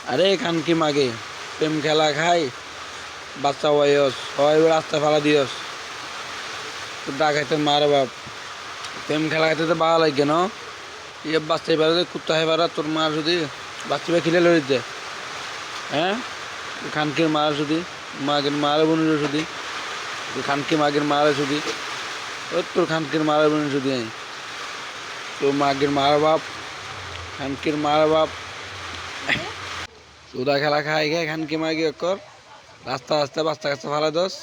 আরে খানকি মাগে প্রেম খেলা খাই বাচ্চা বয়স সবাই রাস্তা ফালা দিয়স তো ডাকাইতে মারে বাপ প্রেম খেলা খাইতে তো ভালো লাগে না ইয়ে বাচ্চা এবারে কুত্তা হেবারা তোর মার যদি বাচ্চা খিলে লড়ি দে হ্যাঁ খানকির মার যদি মাগের মারে বোনের যদি খানকি মাগের মারে যদি ও তোর খানকির মারে বোনের যদি তোর মাগের মার বাপ খানকির মার বাপ সুদা খেলা খাই খাই খানকি মাগি কর রাস্তা রাস্তা বাচ্চা কাচ্চা ফালা দোস